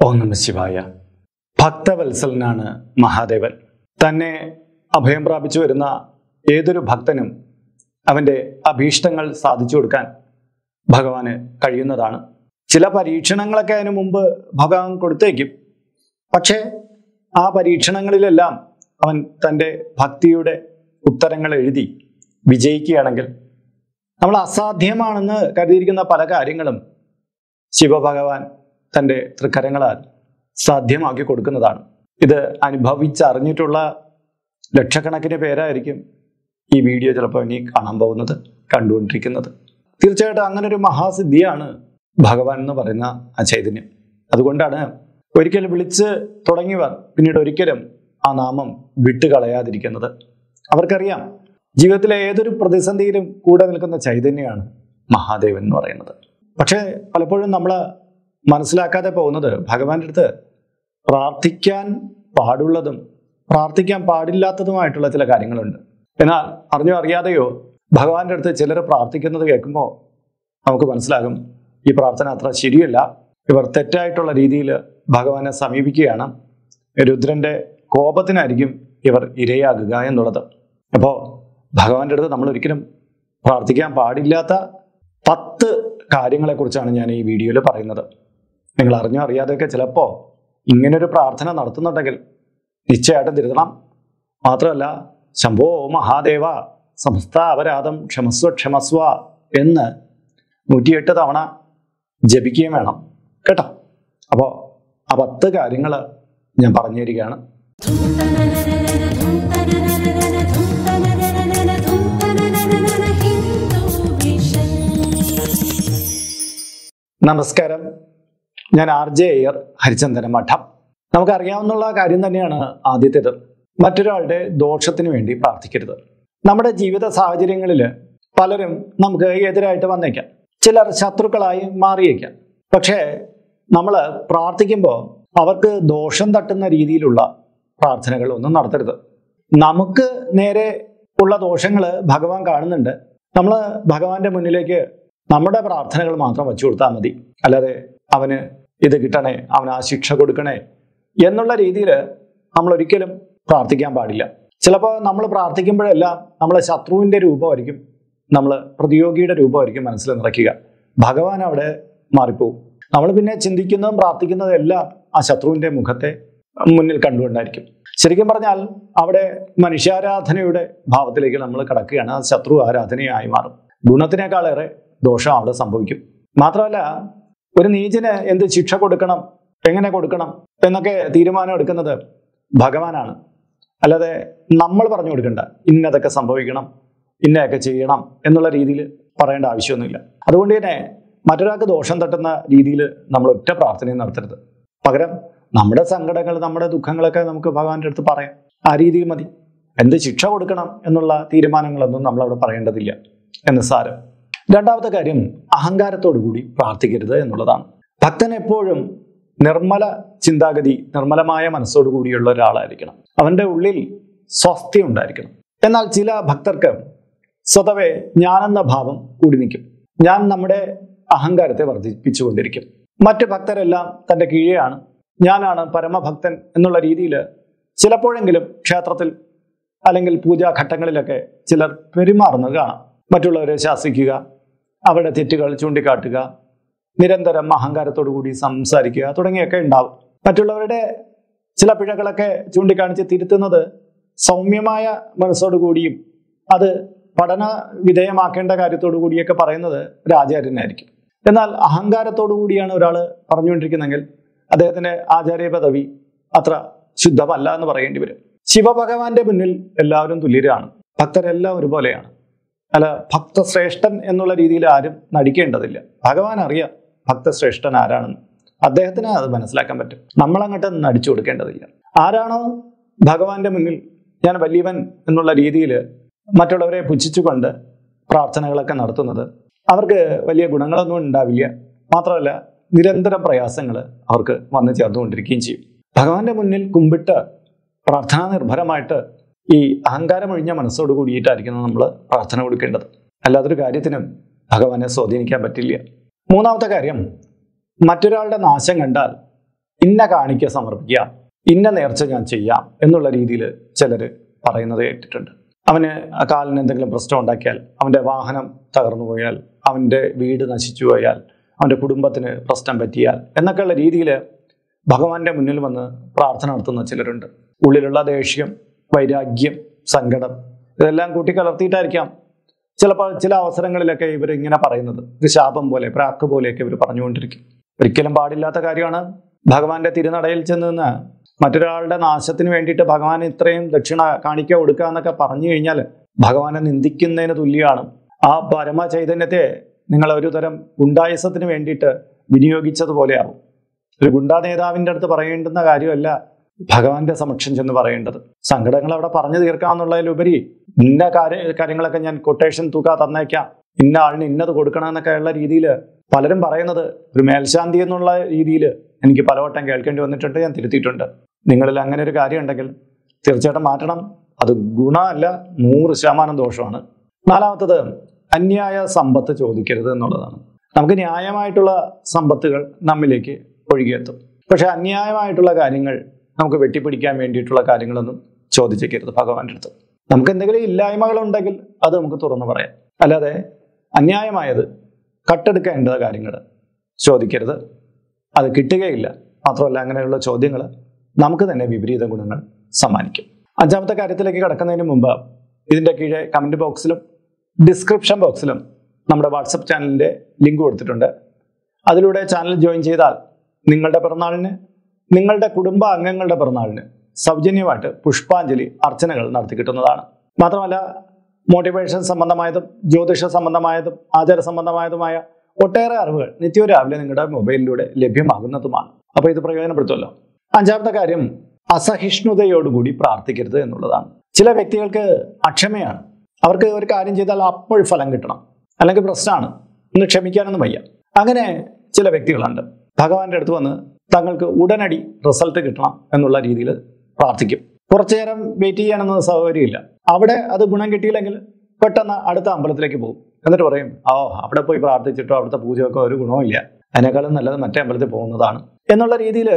ഓം നമഃ ശിവായ. ഭക്തവത്സലനാണ് മഹാദേവൻ. തന്നെ അഭയം പ്രാപിച്ചു വരുന്ന ഏതൊരു ഭക്തനും അവൻ്റെ അഭീഷ്ടങ്ങൾ സാധിച്ചു കൊടുക്കാൻ ഭഗവാന് കഴിയുന്നതാണ്. ചില പരീക്ഷണങ്ങളൊക്കെ അതിനു മുമ്പ് ഭഗവാൻ കൊടുത്തേക്കും. പക്ഷേ ആ പരീക്ഷണങ്ങളിലെല്ലാം അവൻ തൻ്റെ ഭക്തിയുടെ ഉത്തരങ്ങൾ എഴുതി വിജയിക്കുകയാണെങ്കിൽ നമ്മൾ അസാധ്യമാണെന്ന് കരുതിയിരിക്കുന്ന പല കാര്യങ്ങളും ശിവഭഗവാൻ തൻ്റെ തൃക്കരങ്ങളാൽ സാധ്യമാക്കി കൊടുക്കുന്നതാണ്. ഇത് അനുഭവിച്ചറിഞ്ഞിട്ടുള്ള ലക്ഷക്കണക്കിന് പേരായിരിക്കും ഈ വീഡിയോ ചിലപ്പോൾ ഇനി കാണാൻ പോകുന്നത്, കണ്ടുകൊണ്ടിരിക്കുന്നത്. തീർച്ചയായിട്ടും അങ്ങനെ ഒരു മഹാസിദ്ധിയാണ് ഭഗവാൻ എന്ന് പറയുന്ന ആ ചൈതന്യം. അതുകൊണ്ടാണ് ഒരിക്കൽ വിളിച്ച് തുടങ്ങിയവർ പിന്നീട് ഒരിക്കലും ആ നാമം വിട്ടുകളയാതിരിക്കുന്നത്. അവർക്കറിയാം ജീവിതത്തിലെ ഏതൊരു പ്രതിസന്ധിയിലും കൂടെ നിൽക്കുന്ന ചൈതന്യമാണ് മഹാദേവൻ എന്ന് പറയുന്നത്. പക്ഷേ പലപ്പോഴും നമ്മൾ മനസ്സിലാക്കാതെ പോകുന്നത് ഭഗവാന്റെ അടുത്ത് പ്രാർത്ഥിക്കാൻ പാടുള്ളതും പ്രാർത്ഥിക്കാൻ പാടില്ലാത്തതുമായിട്ടുള്ള ചില കാര്യങ്ങളുണ്ട്. എന്നാൽ അറിഞ്ഞോ അറിയാതെയോ ഭഗവാന്റെ അടുത്ത് ചിലർ പ്രാർത്ഥിക്കുന്നത് കേൾക്കുമ്പോൾ നമുക്ക് മനസ്സിലാകും ഈ പ്രാർത്ഥന അത്ര ശരിയല്ല, ഇവർ തെറ്റായിട്ടുള്ള രീതിയിൽ ഭഗവാനെ സമീപിക്കുകയാണ്, രുദ്രന്റെ കോപത്തിനായിരിക്കും ഇവർ ഇരയാകുക എന്നുള്ളത്. അപ്പോൾ ഭഗവാന്റെ അടുത്ത് നമ്മൾ ഒരിക്കലും പ്രാർത്ഥിക്കാൻ പാടില്ലാത്ത 10 കാര്യങ്ങളെക്കുറിച്ചാണ് ഞാൻ ഈ വീഡിയോയിൽ പറയുന്നത്. നിങ്ങൾ അറിഞ്ഞോ അറിയാതെയൊക്കെ ചിലപ്പോൾ ഇങ്ങനൊരു പ്രാർത്ഥന നടത്തുന്നുണ്ടെങ്കിൽ നിശ്ചയമായിട്ടും തിരുത്തണം. മാത്രമല്ല ശംഭോ മഹാദേവ സമസ്ത അപരാധം ക്ഷമസ്വ ക്ഷമസ്വ എന്ന് 108 തവണ ജപിക്കുകയും വേണം കേട്ടോ. അപ്പോൾ ആ 10 കാര്യങ്ങൾ ഞാൻ പറഞ്ഞു തരികയാണ്. നമസ്കാരം, ഞാൻ RJ അയ്യർ, ഹരിചന്ദന മഠം. നമുക്കറിയാവുന്ന കാര്യം തന്നെയാണ് ആദ്യത്തേത്. മറ്റൊരാളുടെ ദോഷത്തിന് വേണ്ടി പ്രാർത്ഥിക്കരുത്. നമ്മുടെ ജീവിത സാഹചര്യങ്ങളിൽ പലരും നമുക്ക് എതിരായിട്ട് വന്നേക്കാം, ചിലർ ശത്രുക്കളായി മാറിയേക്കാം. പക്ഷേ നമ്മൾ പ്രാർത്ഥിക്കുമ്പോൾ അവർക്ക് ദോഷം തട്ടുന്ന രീതിയിലുള്ള പ്രാർത്ഥനകൾ ഒന്നും നടത്തരുത്. നമുക്ക് നേരെ ഉള്ള ദോഷങ്ങൾ ഭഗവാൻ കാണുന്നുണ്ട്. നമ്മൾ ഭഗവാന്റെ മുന്നിലേക്ക് നമ്മുടെ പ്രാർത്ഥനകൾ മാത്രം വച്ചു കൊടുത്താൽ മതി. അല്ലാതെ അവന് ഇത് കിട്ടണേ, അവന് ആ ശിക്ഷ കൊടുക്കണേ എന്നുള്ള രീതിയിൽ നമ്മൾ ഒരിക്കലും പ്രാർത്ഥിക്കാൻ പാടില്ല. ചിലപ്പോൾ നമ്മൾ പ്രാർത്ഥിക്കുമ്പോഴെല്ലാം നമ്മൾ ശത്രുവിൻ്റെ രൂപമായിരിക്കും, നമ്മൾ പ്രതിയോഗിയുടെ രൂപമായിരിക്കും മനസ്സിൽ നിറയ്ക്കുക. ഭഗവാൻ അവിടെ മാറിപ്പോവും. നമ്മൾ പിന്നെ ചിന്തിക്കുന്നതും പ്രാർത്ഥിക്കുന്നതും എല്ലാം ആ ശത്രുവിൻ്റെ മുഖത്തെ മുന്നിൽ കണ്ടുകൊണ്ടായിരിക്കും. ശരിക്കും പറഞ്ഞാൽ അവിടെ മനുഷ്യാരാധനയുടെ ഭാവത്തിലേക്ക് നമ്മൾ കടക്കുകയാണ്. ആ ശത്രു ആരാധനയായി മാറും. ഗുണത്തിനേക്കാളേറെ ദോഷം അവിടെ സംഭവിക്കും. മാത്രമല്ല ഒരു നീചന് എന്ത് ശിക്ഷ കൊടുക്കണം, എങ്ങനെ കൊടുക്കണം എന്നൊക്കെ തീരുമാനം എടുക്കുന്നത് ഭഗവാനാണ്. അല്ലാതെ നമ്മൾ പറഞ്ഞു കൊടുക്കണ്ട ഇന്നതൊക്കെ സംഭവിക്കണം, ഇന്നതൊക്കെ ചെയ്യണം എന്നുള്ള രീതിയിൽ പറയേണ്ട ആവശ്യമൊന്നുമില്ല. അതുകൊണ്ട് തന്നെ മറ്റൊരാൾക്ക് ദോഷം തട്ടുന്ന രീതിയിൽ നമ്മൾ ഒറ്റ പ്രാർത്ഥനയും നടത്തരുത്. പകരം നമ്മുടെ സങ്കടങ്ങൾ, നമ്മുടെ ദുഃഖങ്ങളൊക്കെ നമുക്ക് ഭഗവാന്റെ അടുത്ത് പറയാം. ആ രീതിയിൽ മതി. എന്ത് ശിക്ഷ കൊടുക്കണം എന്നുള്ള തീരുമാനങ്ങളൊന്നും നമ്മളവിടെ പറയേണ്ടതില്ല എന്ന് സാരം. രണ്ടാമത്തെ കാര്യം, അഹങ്കാരത്തോടു കൂടി പ്രാർത്ഥിക്കരുത് എന്നുള്ളതാണ്. ഭക്തൻ എപ്പോഴും നിർമ്മല ചിന്താഗതി, നിർമ്മലമായ മനസ്സോടു കൂടിയുള്ള ഒരാളായിരിക്കണം. അവൻ്റെ ഉള്ളിൽ സ്വസ്ഥ ഉണ്ടായിരിക്കണം. എന്നാൽ ചില ഭക്തർക്ക് സ്വതവേ ഞാനെന്ന ഭാവം കൂടി നിൽക്കും. ഞാൻ നമ്മുടെ അഹങ്കാരത്തെ വർദ്ധിപ്പിച്ചുകൊണ്ടിരിക്കും. മറ്റ് ഭക്തരെല്ലാം തൻ്റെ കീഴെയാണ്, ഞാനാണ് പരമഭക്തൻ എന്നുള്ള രീതിയിൽ ചിലപ്പോഴെങ്കിലും ക്ഷേത്രത്തിൽ അല്ലെങ്കിൽ പൂജാഘട്ടങ്ങളിലൊക്കെ ചിലർ പെരുമാറുന്നത് കാണാം. മറ്റുള്ളവരെ ശാസിക്കുക, അവരുടെ തെറ്റുകൾ ചൂണ്ടിക്കാട്ടുക, നിരന്തരം അഹങ്കാരത്തോടു കൂടി സംസാരിക്കുക തുടങ്ങിയൊക്കെ ഉണ്ടാവും. മറ്റുള്ളവരുടെ ചില പിഴകളൊക്കെ ചൂണ്ടിക്കാണിച്ച് തിരുത്തുന്നത് സൗമ്യമായ മനസ്സോടുകൂടിയും അത് പഠന വിധേയമാക്കേണ്ട കാര്യത്തോടു കൂടിയൊക്കെ പറയുന്നത് ഒരു ആചാര്യനായിരിക്കും. എന്നാൽ അഹങ്കാരത്തോടു കൂടിയാണ് ഒരാൾ പറഞ്ഞുകൊണ്ടിരിക്കുന്നതെങ്കിൽ അദ്ദേഹത്തിന്റെ ആചാര്യ പദവി അത്ര ശുദ്ധമല്ല എന്ന് പറയേണ്ടി വരും. ശിവഭഗവാന്റെ മുന്നിൽ എല്ലാവരും തുല്യരാണ്, ഭക്തരെല്ലാം ഒരുപോലെയാണ്. അല്ല, ഭക്തശ്രേഷ്ഠൻ എന്നുള്ള രീതിയിൽ ആരും നടിക്കേണ്ടതില്ല. ഭഗവാൻ അറിയാം ഭക്തശ്രേഷ്ഠൻ ആരാണെന്ന്, അദ്ദേഹത്തിന് അത് മനസ്സിലാക്കാൻ പറ്റും. നമ്മളങ്ങോട്ട് നടിച്ചു കൊടുക്കേണ്ടതില്ല. ആരാണോ ഭഗവാന്റെ മുന്നിൽ ഞാൻ വലിയവൻ എന്നുള്ള രീതിയിൽ മറ്റുള്ളവരെ പുച്ഛിച്ചുകൊണ്ട് പ്രാർത്ഥനകളൊക്കെ നടത്തുന്നത് അവർക്ക് വലിയ ഗുണങ്ങളൊന്നും ഉണ്ടാവില്ല. മാത്രമല്ല നിരന്തരം പ്രയാസങ്ങൾ അവർക്ക് വന്നു ചേർന്നുകൊണ്ടിരിക്കുകയും ചെയ്യും. ഭഗവാന്റെ മുന്നിൽ കുമ്പിട്ട് പ്രാർത്ഥനാ നിർഭരമായിട്ട് ഈ അഹങ്കാരമൊഴിഞ്ഞ മനസ്സോട് കൂടിയിട്ടായിരിക്കണം നമ്മൾ പ്രാർത്ഥന കൊടുക്കേണ്ടത്. അല്ലാതൊരു കാര്യത്തിനും ഭഗവാനെ സ്വാധീനിക്കാൻ പറ്റില്ല. മൂന്നാമത്തെ കാര്യം, മറ്റൊരാളുടെ നാശം കണ്ടാൽ ഇന്ന കാണിക്ക സമർപ്പിക്കാം, ഇന്ന നേർച്ച ഞാൻ ചെയ്യാം എന്നുള്ള രീതിയിൽ ചിലർ പറയുന്നത് കേട്ടിട്ടുണ്ട്. അവന് ആ കാലിന് എന്തെങ്കിലും പ്രശ്നം ഉണ്ടാക്കിയാൽ, അവൻ്റെ വാഹനം തകർന്നു പോയാൽ, അവൻ്റെ വീട് നശിച്ചു പോയാൽ, അവൻ്റെ കുടുംബത്തിന് പ്രശ്നം പറ്റിയാൽ എന്നൊക്കെയുള്ള രീതിയിൽ ഭഗവാന്റെ മുന്നിൽ വന്ന് പ്രാർത്ഥന നടത്തുന്ന ചിലരുണ്ട്. ഉള്ളിലുള്ള ദേഷ്യം, വൈരാഗ്യം, സങ്കടം ഇതെല്ലാം കൂട്ടിക്കലർത്തിയിട്ടായിരിക്കാം ചിലപ്പോൾ ചില അവസരങ്ങളിലൊക്കെ ഇവർ ഇങ്ങനെ പറയുന്നത്. ഇത് ശാപം പോലെ, പ്രാക്ക് പോലെയൊക്കെ ഇവർ പറഞ്ഞുകൊണ്ടിരിക്കും. ഒരിക്കലും പാടില്ലാത്ത കാര്യമാണ്. ഭഗവാന്റെ തിരുനടയിൽ ചെന്ന് നിന്ന് മറ്റൊരാളുടെ നാശത്തിന് വേണ്ടിയിട്ട് ഭഗവാൻ ഇത്രയും ദക്ഷിണ കാണിക്ക കൊടുക്കുക എന്നൊക്കെ പറഞ്ഞു കഴിഞ്ഞാൽ ഭഗവാനെ നിന്ദിക്കുന്നതിന് തുല്യമാണ്. ആ പരമ ചൈതന്യത്തെ നിങ്ങൾ ഒരു തരം ഗുണ്ടായുസത്തിന് വേണ്ടിയിട്ട് വിനിയോഗിച്ചതുപോലെയാവും. ഒരു ഗുണ്ടാ നേതാവിൻ്റെ അടുത്ത് പറയേണ്ടുന്ന കാര്യമല്ല ഭഗവാന്റെ സമക്ഷം ചെന്ന് പറയേണ്ടത്. സങ്കടങ്ങൾ അവിടെ പറഞ്ഞു തീർക്കാമെന്നുള്ളതിലുപരി ഇന്ന കാര്യങ്ങളൊക്കെ ഞാൻ കൊട്ടേഷൻ തുക തന്നേക്കാം, ഇന്ന ആളിന് ഇന്നത് കൊടുക്കണമെന്നൊക്കെ ഉള്ള രീതിയിൽ പലരും പറയുന്നത് ഒരു മേൽശാന്തി എന്നുള്ള രീതിയിൽ എനിക്ക് പലവട്ടം കേൾക്കേണ്ടി വന്നിട്ടുണ്ട്. ഞാൻ തിരുത്തിയിട്ടുണ്ട്. നിങ്ങളിൽ അങ്ങനെ ഒരു കാര്യം ഉണ്ടെങ്കിൽ തീർച്ചയായിട്ടും മാറ്റണം. അത് ഗുണമല്ല, 100% ദോഷമാണ്. നാലാമത്തത് അന്യായ സമ്പത്ത് ചോദിക്കരുത് എന്നുള്ളതാണ്. നമുക്ക് ന്യായമായിട്ടുള്ള സമ്പത്തുകൾ നമ്മിലേക്ക് ഒഴുകിയെത്തും. പക്ഷെ അന്യായമായിട്ടുള്ള കാര്യങ്ങൾ, നമുക്ക് വെട്ടിപ്പിടിക്കാൻ വേണ്ടിയിട്ടുള്ള കാര്യങ്ങളൊന്നും ചോദിച്ചേക്കരുത് ഭഗവാന്റെ അടുത്ത്. നമുക്ക് എന്തെങ്കിലും ഇല്ലായ്മകളുണ്ടെങ്കിൽ അത് നമുക്ക് തുറന്നു പറയാം. അല്ലാതെ അന്യായമായത്, കട്ടെടുക്കേണ്ട കാര്യങ്ങൾ ചോദിക്കരുത്. അത് കിട്ടുകയില്ല. മാത്രമല്ല അങ്ങനെയുള്ള ചോദ്യങ്ങൾ നമുക്ക് തന്നെ വിപരീത ഗുണങ്ങൾ സമ്മാനിക്കും. അഞ്ചാമത്തെ കാര്യത്തിലേക്ക് കടക്കുന്നതിന് മുമ്പ് ഇതിൻ്റെ കീഴെ കമൻറ്റ് ബോക്സിലും ഡിസ്ക്രിപ്ഷൻ ബോക്സിലും നമ്മുടെ വാട്സപ്പ് ചാനലിൻ്റെ ലിങ്ക് കൊടുത്തിട്ടുണ്ട്. അതിലൂടെ ചാനൽ ജോയിൻ ചെയ്താൽ നിങ്ങളുടെ പിറന്നാളിന്, നിങ്ങളുടെ കുടുംബ അംഗങ്ങളുടെ പിറന്നാളിന് സൗജന്യമായിട്ട് പുഷ്പാഞ്ജലി അർച്ചനകൾ നടത്തി കിട്ടുന്നതാണ്. മാത്രമല്ല മോട്ടിവേഷൻ സംബന്ധമായതും ജ്യോതിഷ സംബന്ധമായതും ആചാര സംബന്ധമായതുമായ ഒട്ടേറെ അറിവുകൾ നിത്യവും രാവിലെ നിങ്ങളുടെ മൊബൈലിലൂടെ ലഭ്യമാകുന്നതുമാണ്. അപ്പോൾ ഇത് പ്രയോജനപ്പെടുത്തുമല്ലോ. അഞ്ചാമത്തെ കാര്യം അസഹിഷ്ണുതയോടുകൂടി പ്രാർത്ഥിക്കരുത് എന്നുള്ളതാണ്. ചില വ്യക്തികൾക്ക് അക്ഷമയാണ്. അവർക്ക് ഒരു കാര്യം ചെയ്താൽ അപ്പോൾ ഫലം കിട്ടണം, അല്ലെങ്കിൽ പ്രശ്നമാണ്, ഒന്ന് ക്ഷമിക്കാനൊന്നും വയ്യ. അങ്ങനെ ചില വ്യക്തികളുണ്ട്. ഭഗവാന്റെ അടുത്ത് വന്ന് തങ്ങൾക്ക് ഉടനടി റിസൾട്ട് കിട്ടണം എന്നുള്ള രീതിയിൽ പ്രാർത്ഥിക്കും. കുറച്ചു നേരം വെയിറ്റ് ചെയ്യാനൊന്നും സൗകര്യമില്ല. അവിടെ അത് ഗുണം കിട്ടിയില്ലെങ്കിൽ പെട്ടെന്ന് അടുത്ത അമ്പലത്തിലേക്ക് പോകും. എന്നിട്ട് പറയും, അവിടെ പോയി പ്രാർത്ഥിച്ചിട്ടോ അവിടുത്തെ പൂജയൊക്കെ ഒരു ഗുണവുമില്ല, അതിനേക്കാളും നല്ലത് മറ്റേ അമ്പലത്തിൽ പോകുന്നതാണ് എന്നുള്ള രീതിയിൽ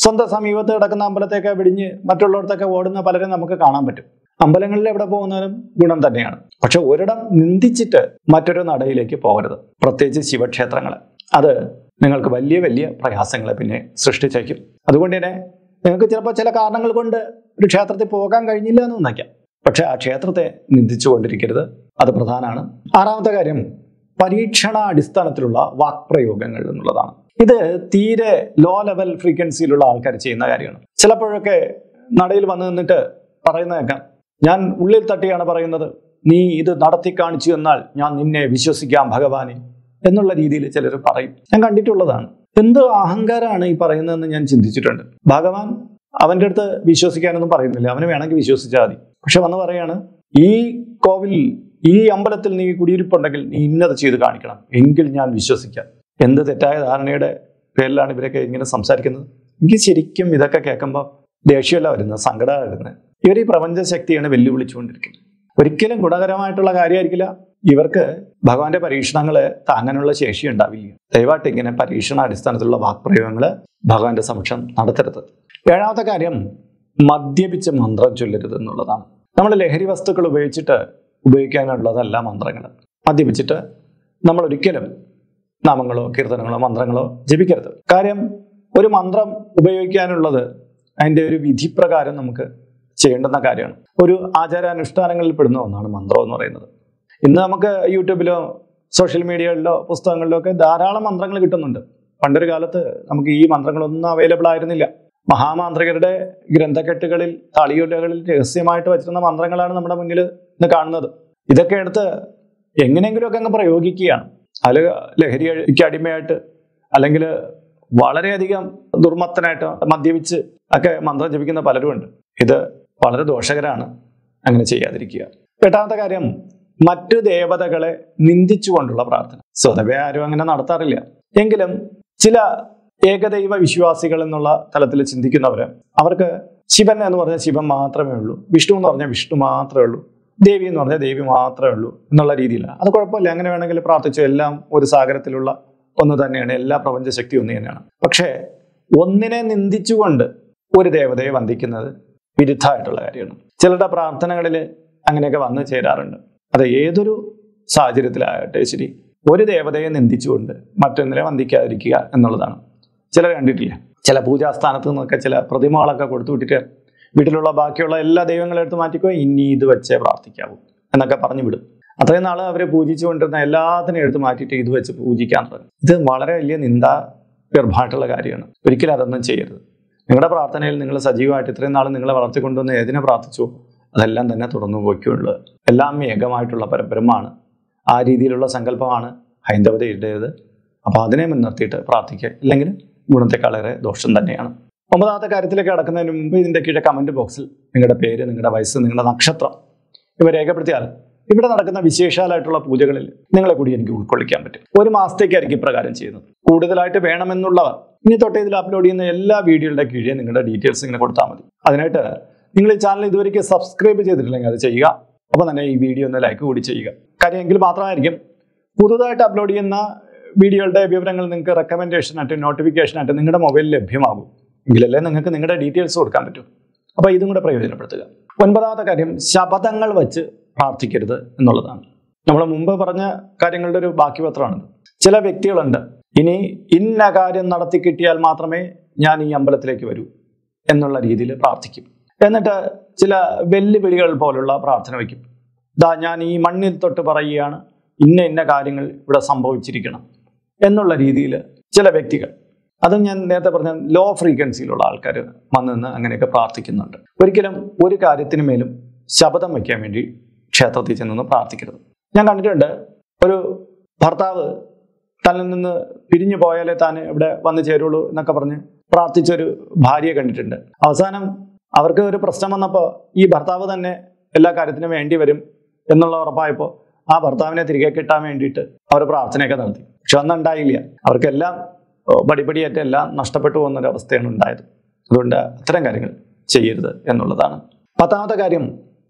സ്വന്തം സമീപത്ത് കിടക്കുന്ന അമ്പലത്തേക്ക് വിടിഞ്ഞ് മറ്റുള്ളവർക്കൊക്കെ ഓടുന്ന പലരും നമുക്ക് കാണാൻ പറ്റും. അമ്പലങ്ങളിൽ എവിടെ പോകുന്നതിനും ഗുണം തന്നെയാണ്. പക്ഷെ ഒരിടം നിന്ദിച്ചിട്ട് മറ്റൊരു നടയിലേക്ക് പോകരുത്. പ്രത്യേകിച്ച് ശിവക്ഷേത്രങ്ങൾ. അത് നിങ്ങൾക്ക് വലിയ വലിയ പ്രയാസങ്ങളെ പിന്നെ സൃഷ്ടിച്ചേക്കും. അതുകൊണ്ട് തന്നെ നിങ്ങൾക്ക് ചിലപ്പോൾ ചില കാരണങ്ങൾ കൊണ്ട് ഒരു ക്ഷേത്രത്തിൽ പോകാൻ കഴിഞ്ഞില്ല എന്ന് നയിക്കാം. പക്ഷെ ആ ക്ഷേത്രത്തെ നിന്ദിച്ചുകൊണ്ടിരിക്കരുത്. അത് പ്രധാനമാണ്. ആറാമത്തെ കാര്യം പരീക്ഷണാടിസ്ഥാനത്തിലുള്ള വാക്പ്രയോഗങ്ങൾ എന്നുള്ളതാണ്. ഇത് തീരെ ലോ ലെവൽ ഫ്രീക്വൻസിയിലുള്ള ആൾക്കാർ ചെയ്യുന്ന കാര്യമാണ്. ചിലപ്പോഴൊക്കെ നടയിൽ വന്ന് നിന്നിട്ട് പറയുന്ന കേൾക്കാം, ഞാൻ ഉള്ളിൽ തട്ടിയാണ് പറയുന്നത്, നീ ഇത് നടത്തി കാണിച്ചു എന്നാൽ ഞാൻ നിന്നെ വിശ്വസിക്കാം ഭഗവാനെ എന്നുള്ള രീതിയിൽ ചിലർ പറയും. ഞാൻ കണ്ടിട്ടുള്ളതാണ്. എന്ത് അഹങ്കാരമാണ് ഈ പറയുന്നതെന്ന് ഞാൻ ചിന്തിച്ചിട്ടുണ്ട്. ഭഗവാൻ അവൻ്റെ അടുത്ത് വിശ്വസിക്കാനൊന്നും പറയുന്നില്ല. അവന് വേണമെങ്കിൽ വിശ്വസിച്ചാൽ മതി. പക്ഷെ വന്ന് പറയാണ്, ഈ കോവിൽ, ഈ അമ്പലത്തിൽ നീ കുടിയിരിപ്പുണ്ടെങ്കിൽ നീ ഇന്നത് ചെയ്ത് കാണിക്കണം, എങ്കിൽ ഞാൻ വിശ്വസിക്കാം. എന്ത് തെറ്റായ ധാരണയുടെ പേരിലാണ് ഇവരൊക്കെ ഇങ്ങനെ സംസാരിക്കുന്നത്? എനിക്ക് ശരിക്കും ഇതൊക്കെ കേൾക്കുമ്പോൾ ദേഷ്യമല്ല വരുന്നത്, സങ്കടമാണ് വരുന്നത്. ഇവർ ഈ പ്രപഞ്ച ശക്തിയാണ് വെല്ലുവിളിച്ചുകൊണ്ടിരിക്കുന്നത്. ഒരിക്കലും ഗുണകരമായിട്ടുള്ള കാര്യമായിരിക്കില്ല. ഇവർക്ക് ഭഗവാന്റെ പരീക്ഷണങ്ങളെ താങ്ങാനുള്ള ശേഷി ഉണ്ടാവില്ല. ദയവായിട്ട് ഇങ്ങനെ പരീക്ഷണാടിസ്ഥാനത്തിലുള്ള വാക്പ്രയോഗങ്ങൾ ഭഗവാന്റെ സമക്ഷം നടത്തരുത്. ഏഴാമത്തെ കാര്യം മദ്യപിച്ച് മന്ത്രം ചൊല്ലരുത് എന്നുള്ളതാണ്. നമ്മൾ ലഹരി വസ്തുക്കൾ ഉപയോഗിക്കാനുള്ളതല്ല മന്ത്രങ്ങൾ. മദ്യപിച്ചിട്ട് നമ്മൾ ഒരിക്കലും നാമങ്ങളോ കീർത്തനങ്ങളോ മന്ത്രങ്ങളോ ജപിക്കരുത്. കാര്യം ഒരു മന്ത്രം ഉപയോഗിക്കാനുള്ളത് അതിൻ്റെ ഒരു വിധിപ്രകാരം നമുക്ക് ചെയ്യേണ്ടുന്ന കാര്യമാണ്. ഒരു ആചാരാനുഷ്ഠാനങ്ങളിൽ പെടുന്ന ഒന്നാണ് മന്ത്രം എന്ന് പറയുന്നത്. ഇന്ന് നമുക്ക് യൂട്യൂബിലോ സോഷ്യൽ മീഡിയകളിലോ പുസ്തകങ്ങളിലോ ഒക്കെ ധാരാളം മന്ത്രങ്ങൾ കിട്ടുന്നുണ്ട്. പണ്ടൊരു കാലത്ത് നമുക്ക് ഈ മന്ത്രങ്ങളൊന്നും അവൈലബിൾ ആയിരുന്നില്ല. മഹാമാന്ത്രികരുടെ ഗ്രന്ഥക്കെട്ടുകളിൽ, താളിയോലകളിൽ രഹസ്യമായിട്ട് വെച്ചിരുന്ന മന്ത്രങ്ങളാണ് നമ്മുടെ മുന്നിൽ ഇന്ന് കാണുന്നത്. ഇതൊക്കെ എടുത്ത് എങ്ങനെയെങ്കിലുമൊക്കെ അങ്ങ് പ്രയോഗിക്കുകയാണ്. അതിൽ ലഹരിക്ക് അടിമയായിട്ട് അല്ലെങ്കിൽ വളരെയധികം ദുർമത്തനായിട്ട് മദ്യപിച്ച് ഒക്കെ മന്ത്രം ജപിക്കുന്ന പലരുമുണ്ട്. ഇത് വളരെ ദോഷകരമാണ്. അങ്ങനെ ചെയ്യാതിരിക്കുക. എട്ടാമത്തെ കാര്യം മറ്റു ദേവതകളെ നിന്ദിച്ചുകൊണ്ടുള്ള പ്രാർത്ഥന. സ്വതവേ ആരും അങ്ങനെ നടത്താറില്ല. എങ്കിലും ചില ഏകദൈവ വിശ്വാസികൾ എന്നുള്ള തലത്തിൽ ചിന്തിക്കുന്നവര്, അവർക്ക് ശിവൻ എന്ന് പറഞ്ഞാൽ ശിവൻ മാത്രമേ ഉള്ളൂ, വിഷ്ണു എന്ന് പറഞ്ഞാൽ വിഷ്ണു മാത്രമേ ഉള്ളൂ, ദേവി എന്ന് പറഞ്ഞാൽ ദേവി മാത്രമേ ഉള്ളൂ എന്നുള്ള രീതിയിലാണ്. അത് കുഴപ്പമില്ല, അങ്ങനെ വേണമെങ്കിൽ പ്രാർത്ഥിച്ചു. എല്ലാം ഒരു സാഗരത്തിലുള്ള ഒന്ന് തന്നെയാണ്. എല്ലാ പ്രപഞ്ച ശക്തി ഒന്ന് തന്നെയാണ്. പക്ഷേ ഒന്നിനെ നിന്ദിച്ചുകൊണ്ട് ഒരു ദേവതയെ വന്ദിക്കുന്നത് വിരുദ്ധമായിട്ടുള്ള കാര്യമാണ്. ചിലരുടെ പ്രാർത്ഥനകളിൽ അങ്ങനെയൊക്കെ വന്നു ചേരാറുണ്ട്. അത് ഏതൊരു സാഹചര്യത്തിലാകട്ടെ ശരി, ഒരു ദേവതയെ നിന്ദിച്ചുകൊണ്ട് മറ്റൊന്നിനെ വന്ദിക്കാതിരിക്കുക എന്നുള്ളതാണ്. ചിലർ കണ്ടിട്ടില്ല, ചില പൂജാസ്ഥാനത്ത് നിന്നൊക്കെ ചില പ്രതിമകളൊക്കെ കൊടുത്തു വിട്ടിട്ട് വീട്ടിലുള്ള ബാക്കിയുള്ള എല്ലാ ദൈവങ്ങളെ എടുത്ത് മാറ്റിക്കോ, ഇനി ഇത് വെച്ചേ പ്രാർത്ഥിക്കാവൂ എന്നൊക്കെ പറഞ്ഞു വിടും. അത്രയും നാൾ അവരെ പൂജിച്ചുകൊണ്ടിരുന്ന എല്ലാത്തിനെയും എടുത്ത് മാറ്റിയിട്ട് ഇത് വെച്ച് പൂജിക്കാൻ തുടങ്ങും. ഇത് വളരെ വലിയ നിന്ദാഗർഭമായിട്ടുള്ള കാര്യമാണ്. ഒരിക്കലും അതൊന്നും ചെയ്യരുത്. നിങ്ങളുടെ പ്രാർത്ഥനയിൽ നിങ്ങൾ സജീവമായിട്ട് ഇത്രയും നാൾ നിങ്ങളെ വളർത്തിക്കൊണ്ടുവന്ന് ഏതിനെ പ്രാർത്ഥിച്ചു അതെല്ലാം തന്നെ തുടർന്നു പോയിക്കുള്ളത്. എല്ലാം ഏകമായിട്ടുള്ള പരബ്രഹ്മമാണ്. ആ രീതിയിലുള്ള സങ്കല്പമാണ് ഹൈന്ദവതയുടേത്. അപ്പോൾ അതിനെ മുൻനിർത്തിയിട്ട് പ്രാർത്ഥിക്കുക, ഇല്ലെങ്കിൽ ഗുണത്തെക്കാളേറെ ദോഷം തന്നെയാണ്. 9ാമത്തെ കാര്യത്തിലേക്ക് കടക്കുന്നതിന് മുമ്പ് ഇതിൻ്റെ കീഴെ കമൻറ്റ് ബോക്സിൽ നിങ്ങളുടെ പേര്, നിങ്ങളുടെ വയസ്സ്, നിങ്ങളുടെ നക്ഷത്രം ഇവ രേഖപ്പെടുത്തിയാൽ ഇവിടെ നടക്കുന്ന വിശേഷാലായിട്ടുള്ള പൂജകളിൽ നിങ്ങളെ കൂടി എനിക്ക് ഉൾക്കൊള്ളിക്കാൻ പറ്റും. 1 മാസത്തേക്കായിരിക്കും ഇപ്രകാരം ചെയ്യുന്നത്. കൂടുതലായിട്ട് വേണമെന്നുള്ളവർ ഇനി തൊട്ട് ഇതിൽ അപ്ലോഡ് ചെയ്യുന്ന എല്ലാ വീഡിയോയുടെ കീഴേ നിങ്ങളുടെ ഡീറ്റെയിൽസ് ഇങ്ങനെ കൊടുത്താൽ മതി. അതിനായിട്ട് നിങ്ങൾ ഈ ചാനൽ ഇതുവരെയ്ക്ക് സബ്സ്ക്രൈബ് ചെയ്തിട്ടില്ലെങ്കിൽ അത് ചെയ്യുക. അപ്പോൾ തന്നെ ഈ വീഡിയോ ഒന്ന് ലൈക്ക് കൂടി ചെയ്യുക. കാര്യം എങ്കിൽ മാത്രമായിരിക്കും പുതുതായിട്ട് അപ്ലോഡ് ചെയ്യുന്ന വീഡിയോയുടെ വിവരങ്ങൾ നിങ്ങൾക്ക് റെക്കമെൻഡേഷനായിട്ട്, നോട്ടിഫിക്കേഷനായിട്ട് നിങ്ങളുടെ മൊബൈലിൽ ലഭ്യമാകും. എങ്കിലല്ലേ നിങ്ങൾക്ക് നിങ്ങളുടെ ഡീറ്റെയിൽസ് കൊടുക്കാൻ പറ്റും. അപ്പോൾ ഇതും കൂടെ പ്രയോജനപ്പെടുത്തുക. 9ാമത്തെ കാര്യം, ശപഥങ്ങൾ വച്ച് പ്രാർത്ഥിക്കരുത് എന്നുള്ളതാണ്. നമ്മൾ മുമ്പ് പറഞ്ഞ കാര്യങ്ങളുടെ ഒരു ബാക്കി പത്രമാണിത്. ചില വ്യക്തികളുണ്ട്, ഇനി ഇന്ന കാര്യം നടത്തി കിട്ടിയാൽ മാത്രമേ ഞാൻ ഈ അമ്പലത്തിലേക്ക് വരൂ എന്നുള്ള രീതിയിൽ പ്രാർത്ഥിക്കും. എന്നിട്ട് ചില വെല്ലുവിളികൾ പോലുള്ള പ്രാർത്ഥന വയ്ക്കും. ഞാൻ ഈ മണ്ണിൽ തൊട്ട് പറയുകയാണ്, ഇന്ന കാര്യങ്ങൾ ഇവിടെ സംഭവിച്ചിരിക്കണം എന്നുള്ള രീതിയിൽ ചില വ്യക്തികൾ, അതും ഞാൻ നേരത്തെ പറഞ്ഞ ലോ ഫ്രീക്വൻസിയിലുള്ള ആൾക്കാർ വന്നു നിന്ന് അങ്ങനെയൊക്കെ പ്രാർത്ഥിക്കുന്നുണ്ട്. ഒരിക്കലും ഒരു കാര്യത്തിന് മേലും ശപഥം വയ്ക്കാൻ വേണ്ടി ക്ഷേത്രത്തിൽ ചെന്നൊന്ന് പ്രാർത്ഥിക്കരുത്. ഞാൻ കണ്ടിട്ടുണ്ട്, ഒരു ഭർത്താവ് തന്നിൽ നിന്ന് പിരിഞ്ഞു പോയാലേ താൻ ഇവിടെ വന്നു ചേരുള്ളൂ എന്നൊക്കെ പറഞ്ഞ് പ്രാർത്ഥിച്ചൊരു ഭാര്യയെ കണ്ടിട്ടുണ്ട്. അവസാനം അവർക്ക് ഒരു പ്രശ്നം വന്നപ്പോൾ ഈ ഭർത്താവ് തന്നെ എല്ലാ കാര്യത്തിനും വേണ്ടി വരും എന്നുള്ള ഉറപ്പായപ്പോൾ ആ ഭർത്താവിനെ തിരികെ കിട്ടാൻ വേണ്ടിയിട്ട് അവർ പ്രാർത്ഥനയൊക്കെ നടത്തി. പക്ഷെ ഒന്നും ഉണ്ടായില്ല. അവർക്കെല്ലാം പടിപടിയായിട്ട് എല്ലാം നഷ്ടപ്പെട്ടു പോകുന്നൊരവസ്ഥയാണ് ഉണ്ടായത്. അതുകൊണ്ട് അത്തരം കാര്യങ്ങൾ ചെയ്യരുത് എന്നുള്ളതാണ്. 10ാമത്തെ കാര്യം,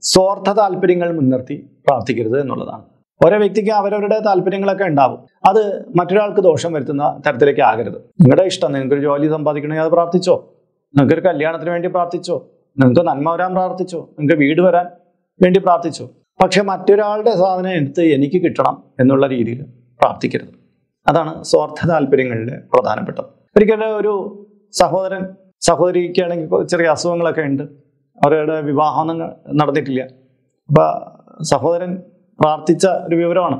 സ്വാർത്ഥ താല്പര്യങ്ങൾ മുൻനിർത്തി പ്രാർത്ഥിക്കരുത് എന്നുള്ളതാണ്. ഓരോ വ്യക്തിക്ക് അവരവരുടെ താല്പര്യങ്ങളൊക്കെ ഉണ്ടാവും. അത് മറ്റൊരാൾക്ക് ദോഷം വരുത്തുന്ന തരത്തിലേക്ക് ആകരുത്. നിങ്ങളുടെ ഇഷ്ടം, നിങ്ങൾക്കൊരു ജോലി സമ്പാദിക്കണമെങ്കിൽ അത് പ്രാർത്ഥിച്ചോ, നിങ്ങൾക്കൊരു കല്യാണത്തിന് വേണ്ടി പ്രാർത്ഥിച്ചോ, നിങ്ങൾക്ക് നന്മ വരാൻ പ്രാർത്ഥിച്ചോ, നിങ്ങൾക്ക് വീട് വരാൻ വേണ്ടി പ്രാർത്ഥിച്ചോ. പക്ഷെ മറ്റൊരാളുടെ സാധനം എടുത്ത് എനിക്ക് കിട്ടണം എന്നുള്ള രീതിയിൽ പ്രാർത്ഥിക്കരുത്. അതാണ് സ്വാർത്ഥ താല്പര്യങ്ങളിലെ പ്രധാനപ്പെട്ടത്. ഒരിക്കലും ഒരു സഹോദരിക്കാണെങ്കിൽ ചെറിയ അസുഖങ്ങളൊക്കെ ഉണ്ട്, അവരുടെ വിവാഹം നടന്നിട്ടില്ല. അപ്പൊ സഹോദരൻ പ്രാർത്ഥിച്ച ഒരു വിവരമാണ്.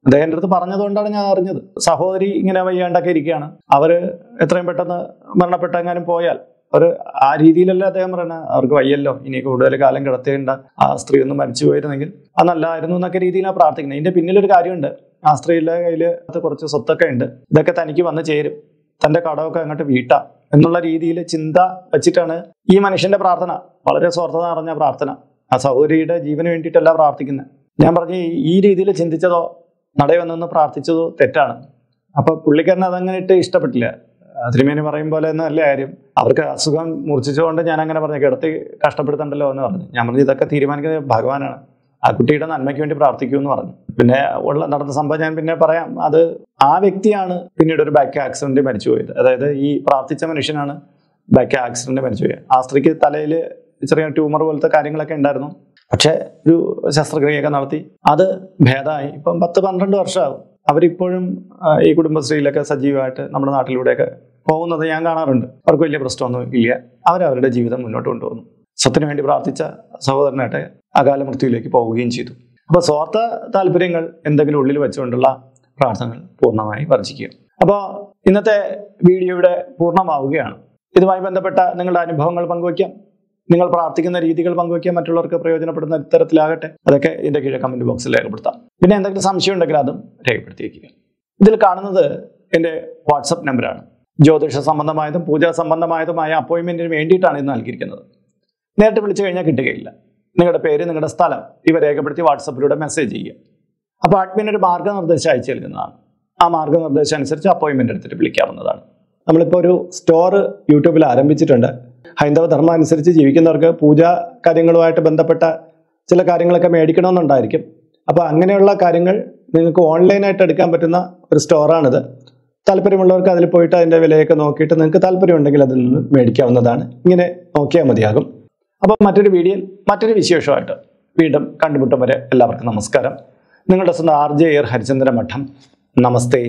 അദ്ദേഹത്തിൻ്റെ അടുത്ത് പറഞ്ഞതുകൊണ്ടാണ് ഞാൻ അറിഞ്ഞത്. സഹോദരി ഇങ്ങനെ വയ്യാണ്ടൊക്കെ ഇരിക്കുകയാണ്, അവര് എത്രയും പെട്ടെന്ന് മരണപ്പെട്ടെങ്ങാനും പോയാൽ അവർ ആ രീതിയിലല്ല അദ്ദേഹം പറയുന്നത്, അവർക്ക് വയ്യല്ലോ, ഇനി കൂടുതൽ കാലം കിടത്തേണ്ട, ആ സ്ത്രീ ഒന്ന് മരിച്ചു പോയിരുന്നെങ്കിൽ അത് നല്ലതായിരുന്നു എന്നൊക്കെ രീതിയിലാണ് പ്രാർത്ഥിക്കുന്നത്. ഇതിന്റെ പിന്നിലൊരു കാര്യമുണ്ട്. ആ സ്ത്രീയുടെ കയ്യിൽ കുറച്ച് സ്വത്തൊക്കെ ഉണ്ട്, ഇതൊക്കെ തനിക്ക് വന്ന് ചേരും, തന്റെ കടമൊക്കെ അങ്ങോട്ട് വീട്ടാം എന്നുള്ള രീതിയിൽ ചിന്ത വെച്ചിട്ടാണ് ഈ മനുഷ്യന്റെ പ്രാർത്ഥന. വളരെ സ്വാർത്ഥത നിറഞ്ഞ പ്രാർത്ഥന. ആ സഹോദരിയുടെ ജീവന് വേണ്ടിയിട്ടല്ല പ്രാർത്ഥിക്കുന്നത്. ഞാൻ പറഞ്ഞ് ഈ രീതിയിൽ ചിന്തിച്ചതോ നടയൊന്നു പ്രാർത്ഥിച്ചതോ തെറ്റാണ്. അപ്പൊ പുള്ളിക്കാരന് അതങ്ങനെ ഇട്ട് ഇഷ്ടപ്പെട്ടില്ല. തിരുമേനി പറയും പോലെ ഒന്നും അല്ല കാര്യം. അവർക്ക് അസുഖം മൂർച്ഛിച്ചുകൊണ്ട് ഞാൻ അങ്ങനെ പറഞ്ഞു, കിടത്തി കഷ്ടപ്പെടുത്തണ്ടല്ലോ എന്ന് പറഞ്ഞു. ഞാൻ പറഞ്ഞു, ഇതൊക്കെ തീരുമാനിക്കുന്നത് ഭഗവാനാണ്, ആ കുട്ടിയുടെ നന്മയ്ക്ക് വേണ്ടി പ്രാർത്ഥിക്കൂ എന്ന് പറഞ്ഞു. പിന്നെ നടന്ന സംഭവം ഞാൻ പിന്നെ പറയാം. അത് ആ വ്യക്തിയാണ് പിന്നീട് ഒരു ബാക്ക് ആക്സിഡന്റ് മരിച്ചുപോയത്. അതായത് ഈ പ്രാർത്ഥിച്ച മനുഷ്യനാണ് ബാക്ക് ആക്സിഡന്റ് മരിച്ചുപോയത്. ആ സ്ത്രീക്ക് തലയിൽ ചെറിയ ട്യൂമർ പോലത്തെ കാര്യങ്ങളൊക്കെ ഉണ്ടായിരുന്നു. പക്ഷെ ഒരു ശസ്ത്രക്രിയയൊക്കെ നടത്തി അത് ഭേദമായി. ഇപ്പം 10-12 വർഷമാകും. അവരിപ്പോഴും ഈ കുടുംബശ്രീയിലൊക്കെ സജീവമായിട്ട് നമ്മുടെ നാട്ടിലൂടെയൊക്കെ പോകുന്നത് ഞാൻ കാണാറുണ്ട്. അവർക്ക് വലിയ പ്രശ്നമൊന്നും ഇല്ല. അവരവരുടെ ജീവിതം മുന്നോട്ട് കൊണ്ടുപോകുന്നു. സ്വത്തിന് വേണ്ടി പ്രാർത്ഥിച്ച സഹോദരനായിട്ട് അകാല മൃത്യുവിലേക്ക് പോവുകയും ചെയ്തു. അപ്പോൾ സ്വാർത്ഥ താല്പര്യങ്ങൾ എന്തെങ്കിലും ഉള്ളിൽ വെച്ചുകൊണ്ടുള്ള പ്രാർത്ഥനകൾ പൂർണ്ണമായി വർജിക്കുക. അപ്പോൾ ഇന്നത്തെ വീഡിയോ ഇവിടെ പൂർണ്ണമാവുകയാണ്. ഇതുമായി ബന്ധപ്പെട്ട നിങ്ങളുടെ അനുഭവങ്ങൾ പങ്കുവയ്ക്കാം, നിങ്ങൾ പ്രാർത്ഥിക്കുന്ന രീതികൾ പങ്കുവയ്ക്കാൻ, മറ്റുള്ളവർക്ക് പ്രയോജനപ്പെടുന്ന തരത്തിലാകട്ടെ. അതൊക്കെ ഇതിന്റെ കീഴെ കമന്റ് ബോക്സിൽ രേഖപ്പെടുത്താം. പിന്നെ എന്തെങ്കിലും സംശയം ഉണ്ടെങ്കിൽ അതും രേഖപ്പെടുത്തി വയ്ക്കുക. ഇതിൽ കാണുന്നത് എൻ്റെ വാട്സപ്പ് നമ്പറാണ്. ജ്യോതിഷ സംബന്ധമായതും പൂജാ സംബന്ധമായതുമായ അപ്പോയിൻമെന്റിന് വേണ്ടിയിട്ടാണ് ഇത് നൽകിയിരിക്കുന്നത്. നേരിട്ട് വിളിച്ചു കഴിഞ്ഞാൽ കിട്ടുകയില്ല. നിങ്ങളുടെ പേര്, നിങ്ങളുടെ സ്ഥലം ഇവ രേഖപ്പെടുത്തി വാട്സപ്പിലൂടെ മെസ്സേജ് ചെയ്യുക. അപ്പോൾ അഡ്മിൻ ഒരു മാർഗ്ഗനിർദ്ദേശം അയച്ചു നൽകുന്നതാണ്. ആ മാർഗ്ഗനിർദ്ദേശം അനുസരിച്ച് അപ്പോയിൻമെന്റ് എടുത്തിട്ട് വിളിക്കാവുന്നതാണ്. നമ്മളിപ്പോൾ ഒരു സ്റ്റോർ യൂട്യൂബിൽ ആരംഭിച്ചിട്ടുണ്ട്. ഹൈന്ദവ ധർമ്മം അനുസരിച്ച് ജീവിക്കുന്നവർക്ക് പൂജാ കാര്യങ്ങളുമായിട്ട് ബന്ധപ്പെട്ട ചില കാര്യങ്ങളൊക്കെ മേടിക്കണമെന്നുണ്ടായിരിക്കും. അപ്പോൾ അങ്ങനെയുള്ള കാര്യങ്ങൾ നിങ്ങൾക്ക് ഓൺലൈനായിട്ട് എടുക്കാൻ പറ്റുന്ന ഒരു സ്റ്റോറാണിത്. താല്പര്യമുള്ളവർക്ക് അതിൽ പോയിട്ട് അതിൻ്റെ വിലയൊക്കെ നോക്കിയിട്ട് നിങ്ങൾക്ക് താല്പര്യമുണ്ടെങ്കിൽ അതിൽ നിന്ന് മേടിക്കാവുന്നതാണ്. ഇങ്ങനെ നോക്കിയാൽ മതിയാകും. അപ്പോൾ മറ്റൊരു വീഡിയോയിൽ മറ്റൊരു വിശേഷമായിട്ട് വീണ്ടും കണ്ടുമുട്ടും വരെ എല്ലാവർക്കും നമസ്കാരം. നിങ്ങളുടെ സ്വന്തം RJ അയ്യർ ഹരിചന്ദ്ര മഠം. നമസ്തേ.